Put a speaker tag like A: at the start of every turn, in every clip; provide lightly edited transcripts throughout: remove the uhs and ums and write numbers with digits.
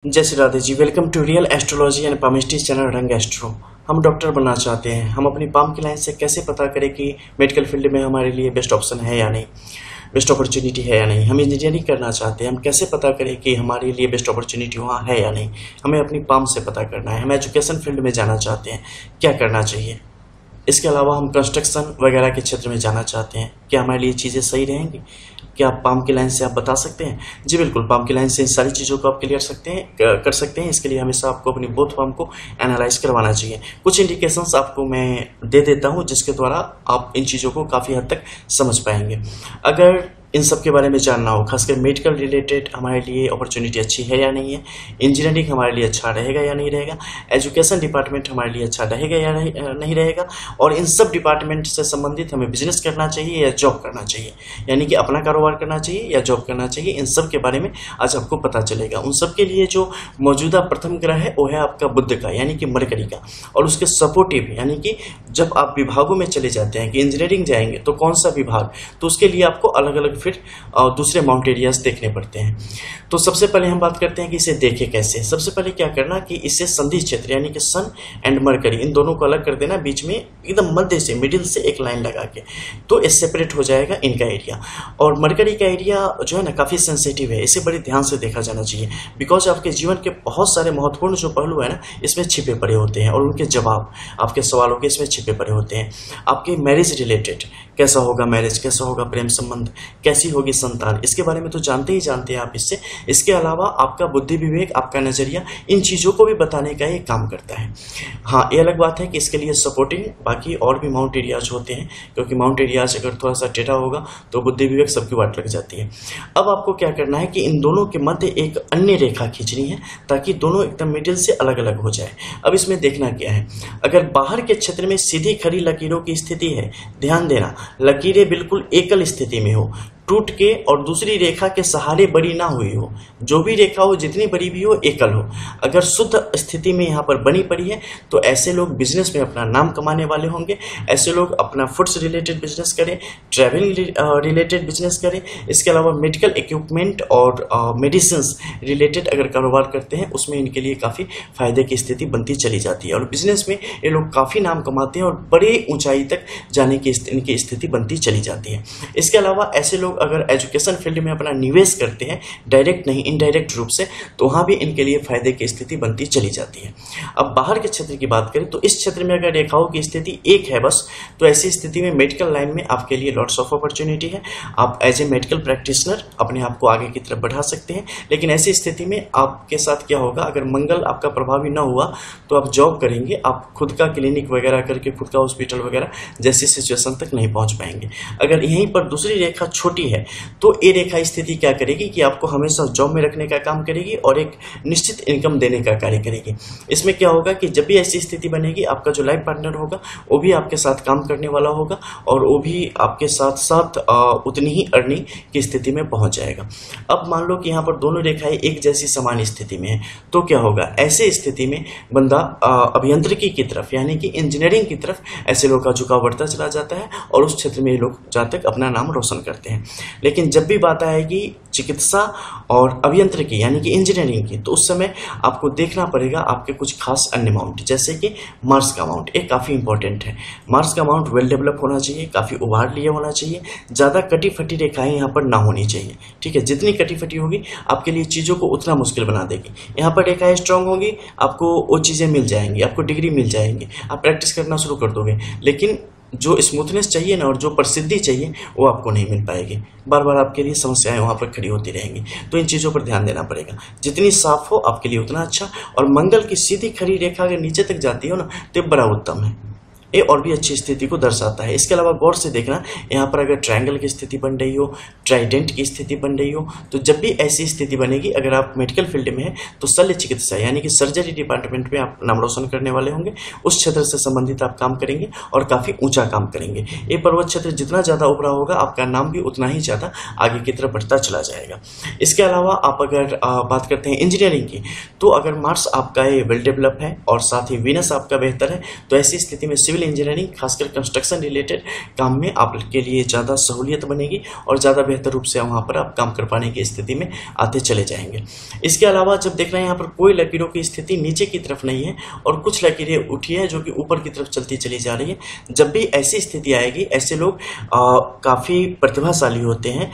A: जय Shri Radhe ji. Welcome to real astrology and palmistry channel Rang astro. हम doctor बनना चाहते हैं। हम अपनी पाम की लाइन से कैसे पता करें कि मेडिकल फील्ड में हमारे लिए बेस्ट ऑप्शन है या नहीं, बेस्ट अपॉर्चुनिटी है या नहीं। हम इंजीनियरिंग करना चाहते हैं। हम कैसे पता करें कि हमारे लिए बेस्ट अपॉर्चुनिटी वहाँ है या नहीं। हमें अपनी पाम से पता करना है। हम एजुकेशन फील्ड में जाना चाहते हैं, क्या करना चाहिए। इसके अलावा हम कंस्ट्रक्शन वगैरह के क्षेत्र में जाना चाहते हैं, क्या हमारे लिए चीज़ें सही रहेंगी। क्या आप पाम की लाइन से आप बता सकते हैं? जी बिल्कुल, पाम की लाइन से इन सारी चीज़ों को आप क्लियर कर सकते हैं। इसके लिए हमेशा आपको अपनी बोथ पाम को एनालाइज करवाना चाहिए। कुछ इंडिकेशंस आपको मैं दे देता हूं जिसके द्वारा आप इन चीज़ों को काफ़ी हद तक समझ पाएंगे। अगर इन सब के बारे में जानना हो, खासकर मेडिकल रिलेटेड हमारे लिए अपॉर्चुनिटी अच्छी है या नहीं है, इंजीनियरिंग हमारे लिए अच्छा रहेगा या नहीं रहेगा, एजुकेशन डिपार्टमेंट हमारे लिए अच्छा रहेगा या नहीं रहेगा, और इन सब डिपार्टमेंट से संबंधित हमें बिजनेस करना चाहिए या जॉब करना चाहिए, यानी कि अपना कारोबार करना चाहिए या जॉब करना चाहिए, इन सब के बारे में आज आपको पता चलेगा। उन सब के लिए जो मौजूदा प्रथम ग्रह है वो है आपका बुध का, यानी कि मरकरी का, और उसके सपोर्टिव, यानी कि जब आप विभागों में चले जाते हैं कि इंजीनियरिंग जाएंगे तो कौन सा विभाग, तो उसके लिए आपको अलग अलग फिर दूसरे माउंट एरियाज देखने पड़ते हैं। तो सबसे पहले हम बात करते हैं कि इसे देखे कैसे। सबसे पहले क्या करना कि इसे संधि क्षेत्र, यानी कि सन एंड मरकरी, इन दोनों को अलग कर देना, बीच में एकदम मध्य से, मिडिल से एक लाइन लगा के, तो इस सेपरेट हो जाएगा इनका एरिया। और मरकरी का एरिया जो है ना काफी सेंसिटिव है, इसे बड़े ध्यान से देखा जाना चाहिए, बिकॉज आपके जीवन के बहुत सारे महत्वपूर्ण जो पहलू है ना इसमें छिपे पड़े होते हैं, और उनके जवाब आपके सवालों के इसमें छिपे पड़े होते हैं। आपके मैरिज रिलेटेड, कैसा होगा मैरिज, कैसा होगा प्रेम संबंध, कैसी होगी संतान, इसके बारे में तो जानते ही जानते हैं आप इससे। इसके अलावा आपका बुद्धि विवेक, आपका नजरिया, इन चीजों को भी बताने का ये काम करता है। हाँ, ये अलग बात है कि इसके लिए सपोर्टिंग बाकी और भी माउंट एरियाज होते हैं, क्योंकि माउंट एरियाज अगर थोड़ा सा टेढ़ा होगा तो बुद्धि विवेक सबकी वाट लग जाती है। अब आपको क्या करना है कि इन दोनों के मध्य एक अन्य रेखा खींचनी है ताकि दोनों एकदम मिडिल से अलग अलग हो जाए। अब इसमें देखना क्या है, अगर बाहर के क्षेत्र में सीधी खड़ी लकीरों की स्थिति है, ध्यान देना, लकीरें बिल्कुल एकल स्थिति में हो, टूट के और दूसरी रेखा के सहारे बड़ी ना हुई हो, जो भी रेखा हो जितनी बड़ी भी हो एकल हो, अगर शुद्ध स्थिति में यहाँ पर बनी पड़ी है तो ऐसे लोग बिजनेस में अपना नाम कमाने वाले होंगे। ऐसे लोग अपना फूड्स रिलेटेड बिजनेस करें, ट्रैवलिंग रिलेटेड बिजनेस करें, इसके अलावा मेडिकल इक्विपमेंट और मेडिसिन रिलेटेड अगर कारोबार करते हैं उसमें इनके लिए काफ़ी फायदे की स्थिति बनती चली जाती है, और बिजनेस में ये लोग काफ़ी नाम कमाते हैं और बड़े ऊंचाई तक जाने की इनकी स्थिति बनती चली जाती है। इसके अलावा ऐसे लोग अगर एजुकेशन फील्ड में अपना निवेश करते हैं, डायरेक्ट नहीं इनडायरेक्ट रूप से, तो वहां भी इनके लिए फायदे की स्थिति बनती चली जाती है। अब बाहर के क्षेत्र की बात करें तो इस क्षेत्र में अगर रेखाओं की स्थिति एक है बस, तो ऐसी स्थिति में मेडिकल लाइन में आपके लिए लॉट्स ऑफ अपॉर्चुनिटी है। आप एज ए मेडिकल प्रैक्टिशनर अपने आप को आगे की तरफ बढ़ा सकते हैं। लेकिन ऐसी स्थिति में आपके साथ क्या होगा, अगर मंगल आपका प्रभावी न हुआ तो आप जॉब करेंगे, आप खुद का क्लिनिक वगैरह करके खुद का हॉस्पिटल वगैरह जैसी सिचुएशन तक नहीं पहुंच पाएंगे। अगर यहीं पर दूसरी रेखा छोटी है तो ये रेखा स्थिति क्या करेगी कि आपको हमेशा जॉब में रखने का काम करेगी और एक निश्चित इनकम देने का कार्य करेगी। इसमें क्या होगा कि जब भी ऐसी स्थिति बनेगी, आपका जो लाइफ पार्टनर होगा वो भी आपके साथ काम करने वाला होगा और वो भी आपके साथ साथ उतनी ही अर्निंग की स्थिति में पहुंच जाएगा। अब मान लो कि यहाँ पर दोनों रेखाएं एक जैसी समान स्थिति में है, तो क्या होगा, ऐसे स्थिति में बंदा अभियांत्रिकी की तरफ, यानी कि इंजीनियरिंग की तरफ ऐसे लोग का झुकाव बढ़ता चला जाता है और उस क्षेत्र में ये लोग जहाँ तक अपना नाम रोशन करते हैं। लेकिन जब भी बात आएगी चिकित्सा और अभियांत्रिकी यानी कि इंजीनियरिंग की, तो उस समय आपको देखना पड़ेगा आपके कुछ खास अन्य माउंट, जैसे कि मार्स का माउंट, एक काफ़ी इंपॉर्टेंट है। मार्स का माउंट वेल डेवलप होना चाहिए, काफ़ी उभार लिया होना चाहिए, ज़्यादा कटी फटी रेखाएं यहाँ पर ना होनी चाहिए। ठीक है, जितनी कटी फटी होगी आपके लिए चीज़ों को उतना मुश्किल बना देगी। यहाँ पर रेखाएं स्ट्रांग होगी, आपको वो चीज़ें मिल जाएंगी, आपको डिग्री मिल जाएंगी, आप प्रैक्टिस करना शुरू कर दोगे। लेकिन जो स्मूथनेस चाहिए ना और जो प्रसिद्धि चाहिए वो आपको नहीं मिल पाएगी, बार बार आपके लिए समस्याएं वहां पर खड़ी होती रहेंगी। तो इन चीज़ों पर ध्यान देना पड़ेगा, जितनी साफ हो आपके लिए उतना अच्छा। और मंगल की सीधी खड़ी रेखा अगर नीचे तक जाती हो ना तो बड़ा उत्तम है, ये और भी अच्छी स्थिति को दर्शाता है। इसके अलावा गौर से देखना, यहाँ पर अगर ट्रायंगल की स्थिति बन रही हो, ट्राइडेंट की स्थिति बन रही हो, तो जब भी ऐसी स्थिति बनेगी, अगर आप मेडिकल फील्ड में है तो शल्य चिकित्सा यानी कि सर्जरी डिपार्टमेंट में आप नाम रोशन करने वाले होंगे। उस क्षेत्र से संबंधित आप काम करेंगे और काफ़ी ऊंचा काम करेंगे। ये पर्वत क्षेत्र जितना ज़्यादा उभरा होगा आपका नाम भी उतना ही ज़्यादा आगे की तरफ बढ़ता चला जाएगा। इसके अलावा आप अगर बात करते हैं इंजीनियरिंग की, तो अगर मार्स आपका ये वेल डेवलप है और साथ ही वीनस आपका बेहतर है, तो ऐसी स्थिति में सिविल सिविल इंजीनियरिंग, खासकर कंस्ट्रक्शन रिलेटेड काम में आपके लिए ज़्यादा सहूलियत बनेगी और ज़्यादा बेहतर रूप से वहाँ पर आप काम कर पाने की स्थिति में आते चले जाएंगे। इसके अलावा जब देख रहे हैं यहाँ पर कोई लकीरों की स्थिति नीचे की तरफ नहीं है और कुछ लकीरें उठी है जो कि ऊपर की तरफ चलती चली जा रही है, जब भी ऐसी स्थिति आएगी ऐसे लोग काफ़ी प्रतिभाशाली होते हैं,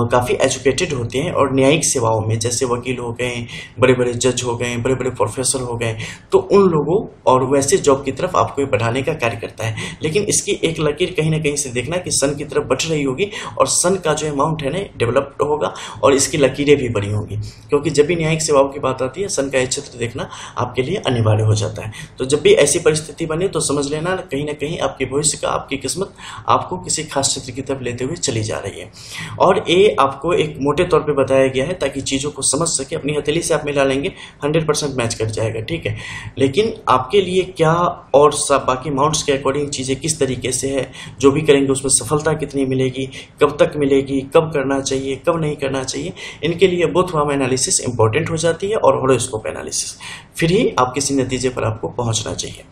A: काफ़ी एजुकेटेड होते हैं और न्यायिक सेवाओं में, जैसे वकील हो गए, बड़े बड़े जज हो गए, बड़े बड़े प्रोफेसर हो गए, तो उन लोगों और वैसे जॉब की तरफ आपको बढ़ाने का कार्य करता है। लेकिन इसकी एक लकीर कहीं ना कहीं से देखना कि सन की तरफ बढ़ रही होगी और सन का जो अमाउंट है ना डेवलप्ड होगा और इसकी लकीरें भी बड़ी होंगी, क्योंकि जब भी न्यायिक सेवाओं की बात आती है सन का एक क्षेत्र देखना आपके लिए अनिवार्य हो जाता है। तो जब भी ऐसी परिस्थिति बने तो समझ लेना कहीं ना कहीं आपके भविष्य का, आपकी किस्मत आपको किसी खास क्षेत्र की तरफ लेते हुए चली जा रही है। और ये आपको एक मोटे तौर पे बताया गया है ताकि चीज़ों को समझ सके। अपनी हथेली से आप मिला लेंगे 100% मैच कर जाएगा, ठीक है। लेकिन आपके लिए क्या और सब बाकी अमाउंट्स के अकॉर्डिंग चीज़ें किस तरीके से है, जो भी करेंगे उसमें सफलता कितनी मिलेगी, कब तक मिलेगी, कब करना चाहिए, कब नहीं करना चाहिए, इनके लिए बोथ फॉर्म एनालिसिस इंपॉर्टेंट हो जाती है और होरोस्कोप एनालिसिस, फिर ही आप किसी नतीजे पर आपको पहुंचना चाहिए।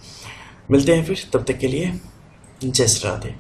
A: मिलते हैं फिर, तब तक के लिए जय श्री राधे।